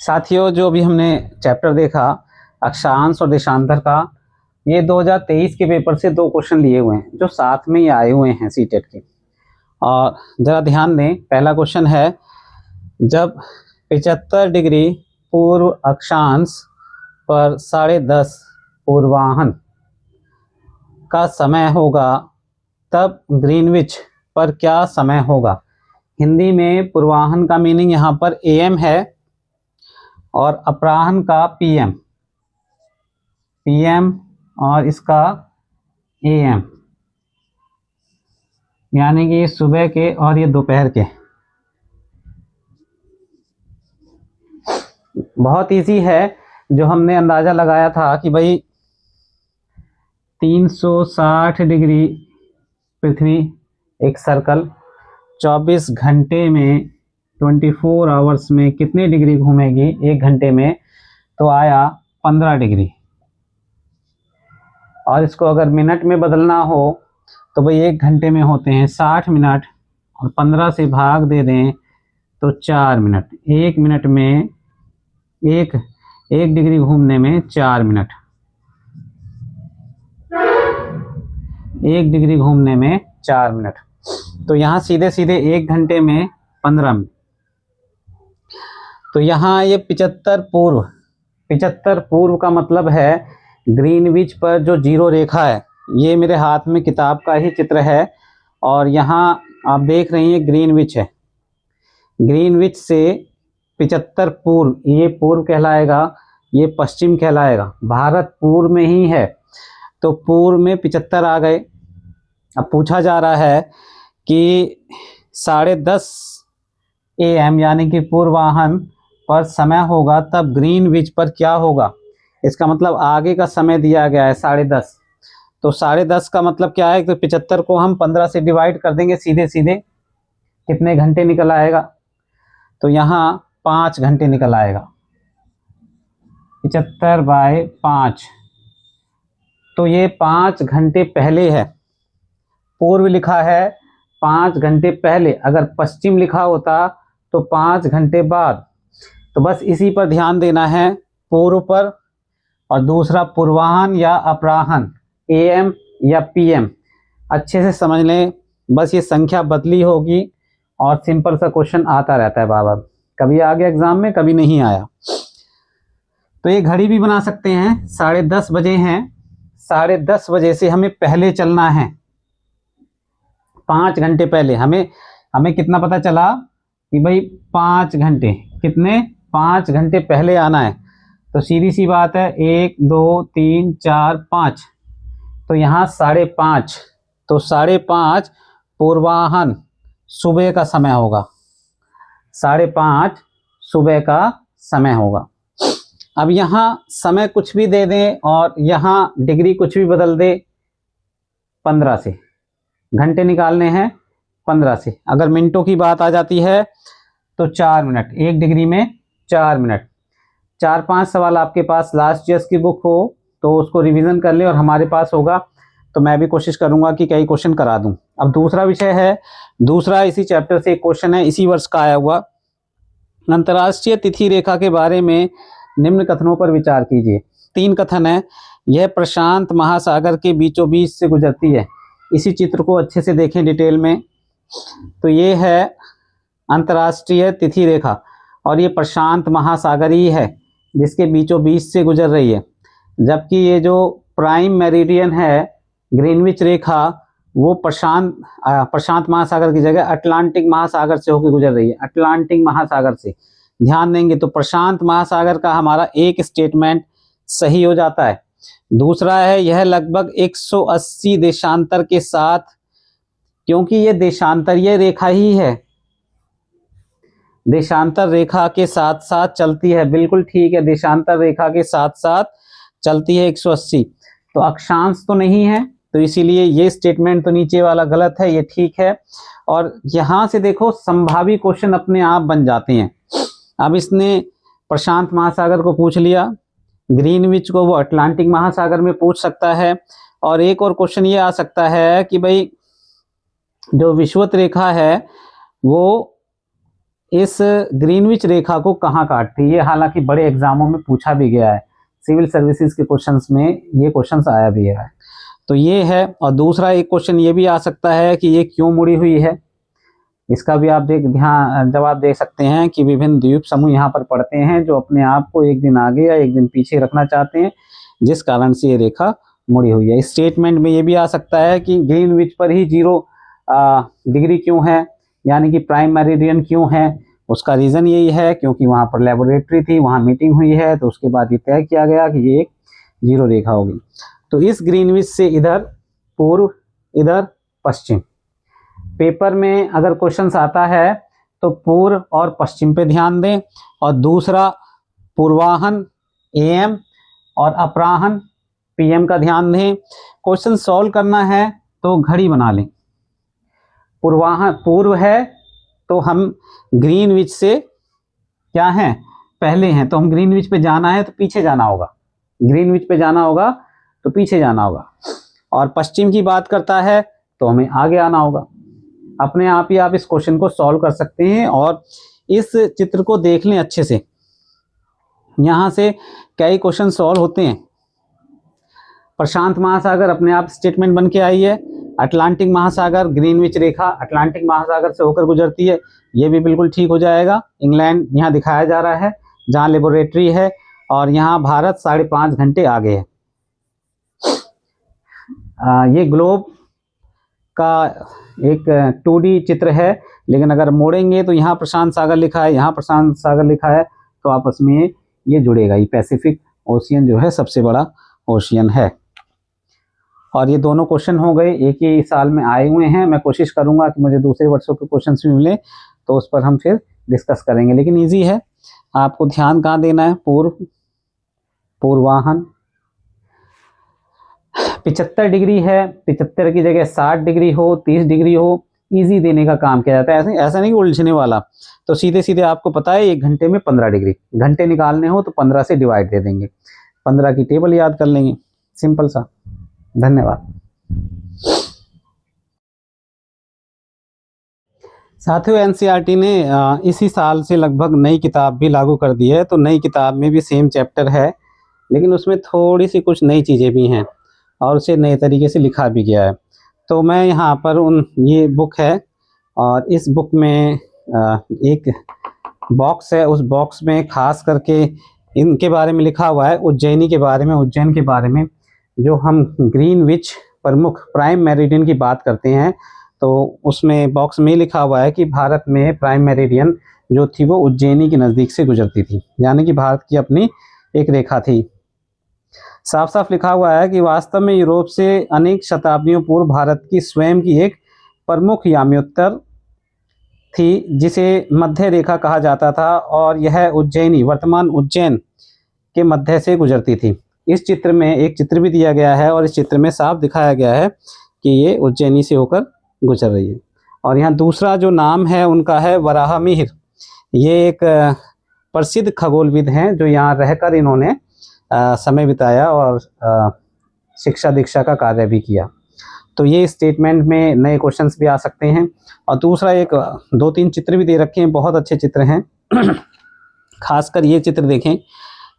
साथियों, जो अभी हमने चैप्टर देखा अक्षांश और देशांतर का, ये 2023 के पेपर से 2 क्वेश्चन लिए हुए हैं जो साथ में ही आए हुए हैं सीटेट के। और जरा ध्यान दें, पहला क्वेश्चन है, जब 75 डिग्री पूर्व अक्षांश पर 10:30 पूर्वाह्न का समय होगा तब ग्रीनविच पर क्या समय होगा। हिंदी में पूर्वाह्न का मीनिंग यहाँ पर AM है और अपराह्न का PM और इसका AM, यानी कि सुबह के और ये दोपहर के। बहुत इजी है, जो हमने अंदाजा लगाया था कि भाई 360 डिग्री पृथ्वी एक सर्कल 24 घंटे में 24 आवर्स में कितने डिग्री घूमेगी 1 घंटे में, तो आया 15 डिग्री। और इसको अगर मिनट में बदलना हो तो भाई 1 घंटे में होते हैं 60 मिनट और 15 से भाग दे दें तो 4 मिनट। 1 मिनट में एक डिग्री घूमने में 4 मिनट, 1 डिग्री घूमने में 4 मिनट। तो यहाँ सीधे सीधे 1 घंटे में 15 मिनट। तो यहाँ ये 75 पूर्व का मतलब है ग्रीनविच पर जो 0 रेखा है, ये मेरे हाथ में किताब का ही चित्र है और यहाँ आप देख रहे हैं ग्रीनविच है। ग्रीनविच से 75 पूर्व, ये पूर्व कहलाएगा, ये पश्चिम कहलाएगा। भारत पूर्व में ही है तो पूर्व में 75 आ गए। अब पूछा जा रहा है कि 10:30 AM यानी कि पूर्वाह्न पर समय होगा तब ग्रीनविच पर क्या होगा। इसका मतलब आगे का समय दिया गया है 10:30, तो 10:30 का मतलब क्या है, तो 75 को हम 15 से डिवाइड कर देंगे सीधे सीधे, कितने घंटे निकल आएगा, तो यहाँ 5 घंटे निकल आएगा। 75/5, तो ये 5 घंटे पहले है। पूर्व लिखा है 5 घंटे पहले, अगर पश्चिम लिखा होता तो 5 घंटे बाद। तो बस इसी पर ध्यान देना है, पूर्व पर। और दूसरा पूर्वाह्न या अपराह्न, AM या PM, अच्छे से समझ लें। बस ये संख्या बदली होगी और सिंपल सा क्वेश्चन आता रहता है बाबा, कभी आ गया एग्जाम में, कभी नहीं आया। तो ये घड़ी भी बना सकते हैं, 10:30 बजे हैं, 10:30 बजे से हमें पहले चलना है, 5 घंटे पहले। हमें कितना पता चला कि भाई 5 घंटे, कितने 5 घंटे पहले आना है। तो सीधी सी बात है, 1 2 3 4 5, तो यहाँ 5:30, तो 5:30 पूर्वाह्न सुबह का समय होगा, 5:30 सुबह का समय होगा। अब यहाँ समय कुछ भी दे दें और यहाँ डिग्री कुछ भी बदल दे, 15 से घंटे निकालने हैं, 15 से। अगर मिनटों की बात आ जाती है तो 4 मिनट, 1 डिग्री में 4 मिनट। 4-5 सवाल आपके पास लास्ट ईयर्स की बुक हो तो उसको रिवीजन कर ले, और हमारे पास होगा तो मैं भी कोशिश करूंगा कि कई क्वेश्चन करा दूं। अब दूसरा विषय है, दूसरा इसी चैप्टर से एक क्वेश्चन है, इसी वर्ष का आया हुआ। अंतर्राष्ट्रीय तिथि रेखा के बारे में निम्न कथनों पर विचार कीजिए। 3 कथन है। यह प्रशांत महासागर के बीचों बीच से गुजरती है। इसी चित्र को अच्छे से देखें डिटेल में। तो ये है अंतर्राष्ट्रीय तिथि रेखा और ये प्रशांत महासागर ही है जिसके बीचों बीच से गुजर रही है। जबकि ये जो प्राइम मेरिडियन है, ग्रीनविच रेखा, वो प्रशांत महासागर की जगह अटलांटिक महासागर से होकर गुजर रही है, अटलांटिक महासागर से। ध्यान देंगे तो प्रशांत महासागर का हमारा एक स्टेटमेंट सही हो जाता है। दूसरा है, यह लगभग 180 देशांतर के साथ, क्योंकि ये देशांतरीय रेखा ही है, देशांतर रेखा के साथ साथ चलती है। बिल्कुल ठीक है, देशांतर रेखा के साथ साथ चलती है 180। तो अक्षांश तो नहीं है, तो इसीलिए ये स्टेटमेंट तो नीचे वाला गलत है, ये ठीक है। और यहां से देखो संभावी क्वेश्चन अपने आप बन जाते हैं। अब इसने प्रशांत महासागर को पूछ लिया, ग्रीनविच को वो अटलांटिक महासागर में पूछ सकता है। और एक और क्वेश्चन ये आ सकता है कि भाई जो विषुवत रेखा है वो इस ग्रीनविच रेखा को कहाँ काटती है? ये हालांकि बड़े एग्जामों में पूछा भी गया है, सिविल सर्विसेज के क्वेश्चंस में ये क्वेश्चंस आया भी है। तो ये है। और दूसरा एक क्वेश्चन ये भी आ सकता है कि ये क्यों मुड़ी हुई है, इसका भी आप जवाब दे सकते हैं कि विभिन्न द्वीप समूह यहाँ पर पड़ते हैं जो अपने आप को एक दिन आगे या एक दिन पीछे रखना चाहते हैं, जिस कारण से ये रेखा मुड़ी हुई है। इस स्टेटमेंट में ये भी आ सकता है कि ग्रीनविच पर ही 0 डिग्री क्यों है, यानी कि प्राइम मेरिडियन क्यों है। उसका रीज़न यही है क्योंकि वहाँ पर लेबोरेटरी थी, वहाँ मीटिंग हुई है, तो उसके बाद ये तय किया गया कि ये एक 0 रेखा होगी। तो इस ग्रीनविच से इधर पूर्व, इधर पश्चिम। पेपर में अगर क्वेश्चंस आता है तो पूर्व और पश्चिम पे ध्यान दें, और दूसरा पूर्वाहन AM और अपराहन PM का ध्यान दें। क्वेश्चन सॉल्व करना है तो घड़ी बना लें। पूर्वाहन पूर्व है तो हम ग्रीनविच से क्या हैं, पहले हैं, तो हम ग्रीनविच पे जाना है तो पीछे जाना होगा, ग्रीनविच पे जाना होगा तो पीछे जाना होगा। और पश्चिम की बात करता है तो हमें आगे आना होगा। अपने आप ही आप इस क्वेश्चन को सॉल्व कर सकते हैं। और इस चित्र को देख लें अच्छे से, यहाँ से कई क्वेश्चन सॉल्व होते हैं। प्रशांत महासागर अपने आप स्टेटमेंट बन के आई है। अटलांटिक महासागर, ग्रीनविच रेखा अटलांटिक महासागर से होकर गुजरती है, ये भी बिल्कुल ठीक हो जाएगा। इंग्लैंड यहाँ दिखाया जा रहा है जहाँ लेबोरेटरी है, और यहाँ भारत 5.5 घंटे आगे है। ये ग्लोब का एक 2D चित्र है, लेकिन अगर मोड़ेंगे तो यहाँ प्रशांत सागर लिखा है, यहाँ प्रशांत सागर लिखा है, तो आपस में ये जुड़ेगा। ये पैसिफिक ओशियन जो है सबसे बड़ा ओशियन है। और ये दोनों क्वेश्चन हो गए, एक ही साल में आए हुए हैं। मैं कोशिश करूंगा कि मुझे दूसरे वर्षों के क्वेश्चन भी मिले तो उस पर हम फिर डिस्कस करेंगे, लेकिन ईजी है। आपको ध्यान कहाँ देना है? पूर्वाहन 75 डिग्री है, 75 की जगह 60 डिग्री हो, 30 डिग्री हो, इजी देने का काम किया जाता है। ऐसा नहीं उलझने वाला। तो सीधे सीधे आपको पता है 1 घंटे में 15 डिग्री, घंटे निकालने हो तो 15 से डिवाइड दे देंगे, 15 की टेबल याद कर लेंगे, सिंपल सा। धन्यवाद। साथियों, एनसीईआरटी ने इसी साल से लगभग नई किताब भी लागू कर दी है। तो नई किताब में भी सेम चैप्टर है, लेकिन उसमें थोड़ी सी कुछ नई चीज़ें भी हैं और उसे नए तरीके से लिखा भी गया है। तो मैं यहाँ पर ये बुक है, और इस बुक में एक बॉक्स है, उस बॉक्स में खास करके इनके बारे में लिखा हुआ है, उज्जैनी के बारे में, उज्जैन के बारे में। जो हम ग्रीनविच प्रमुख प्राइम मेरिडियन की बात करते हैं, तो उसमें बॉक्स में लिखा हुआ है कि भारत में प्राइम मेरिडियन जो थी वो उज्जैनी के नज़दीक से गुजरती थी, यानी कि भारत की अपनी एक रेखा थी। साफ साफ लिखा हुआ है कि वास्तव में यूरोप से अनेक शताब्दियों पूर्व भारत की स्वयं की एक प्रमुख याम्योत्तर थी, जिसे मध्य रेखा कहा जाता था, और यह उज्जैनी, वर्तमान उज्जैन के मध्य से गुजरती थी। इस चित्र में एक चित्र भी दिया गया है, और इस चित्र में साफ दिखाया गया है कि ये उज्जैनी से होकर गुजर रही है। और यहाँ दूसरा जो नाम है उनका है वराहमिहिर। ये एक प्रसिद्ध खगोलविद हैं जो यहाँ रहकर इन्होंने समय बिताया और शिक्षा दीक्षा का कार्य भी किया। तो ये स्टेटमेंट में नए क्वेश्चंस भी आ सकते हैं। और दूसरा एक 2-3 चित्र भी दे रखे हैं, बहुत अच्छे चित्र हैं। खासकर ये चित्र देखें,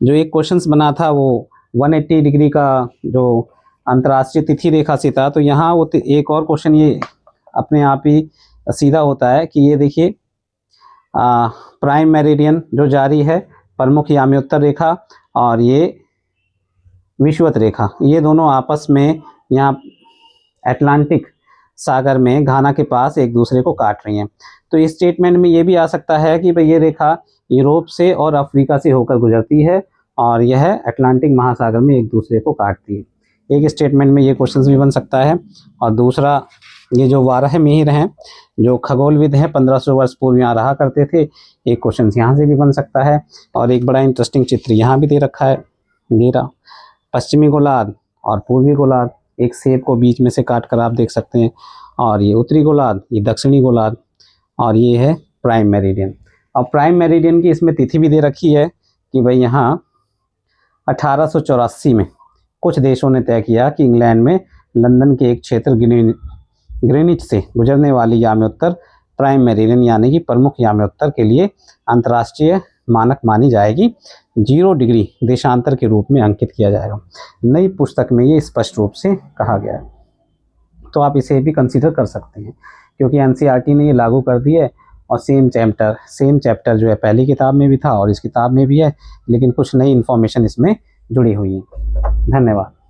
जो एक क्वेश्चंस बना था वो 180 डिग्री का जो अंतर्राष्ट्रीय तिथि रेखा से था। तो यहाँ वो एक और क्वेश्चन ये अपने आप ही सीधा होता है कि ये देखिए, प्राइम मेरिडियन जो जारी है, प्रमुख याम्योत्तर रेखा और ये विषुवत रेखा, ये दोनों आपस में यहाँ अटलांटिक सागर में घाना के पास एक दूसरे को काट रही हैं। तो इस स्टेटमेंट में ये भी आ सकता है कि भाई ये रेखा यूरोप से और अफ्रीका से होकर गुजरती है और यह अटलांटिक महासागर में एक दूसरे को काटती है। एक स्टेटमेंट में ये क्वेश्चन भी बन सकता है। और दूसरा, ये जो वाराहमिहिर हैं, जो खगोलविद हैं, 1500 वर्ष पूर्व यहाँ रहा करते थे, एक क्वेश्चन यहाँ से भी बन सकता है। और एक बड़ा इंटरेस्टिंग चित्र यहाँ भी दे रखा है, मेरा पश्चिमी गोलार्ध और पूर्वी गोलार्ध, एक सेब को बीच में से काट कर आप देख सकते हैं। और ये उत्तरी गोलार्ध, ये दक्षिणी गोलार्ध, और ये है प्राइम मेरिडियन। और प्राइम मेरिडियन की इसमें तिथि भी दे रखी है कि भाई यहाँ 1884 में कुछ देशों ने तय किया कि इंग्लैंड में लंदन के एक क्षेत्र ग्रीनिच से गुजरने वाली याम्योत्तर प्राइम मेरिडियन यानी कि प्रमुख याम्योत्तर के लिए अंतर्राष्ट्रीय मानक मानी जाएगी। 0 डिग्री देशांतर के रूप में अंकित किया जाएगा। नई पुस्तक में ये स्पष्ट रूप से कहा गया है, तो आप इसे भी कंसीडर कर सकते हैं क्योंकि एनसीईआरटी ने ये लागू कर दिया है और सेम चैप्टर जो है पहली किताब में भी था और इस किताब में भी है, लेकिन कुछ नई इन्फॉर्मेशन इसमें जुड़ी हुई है। धन्यवाद।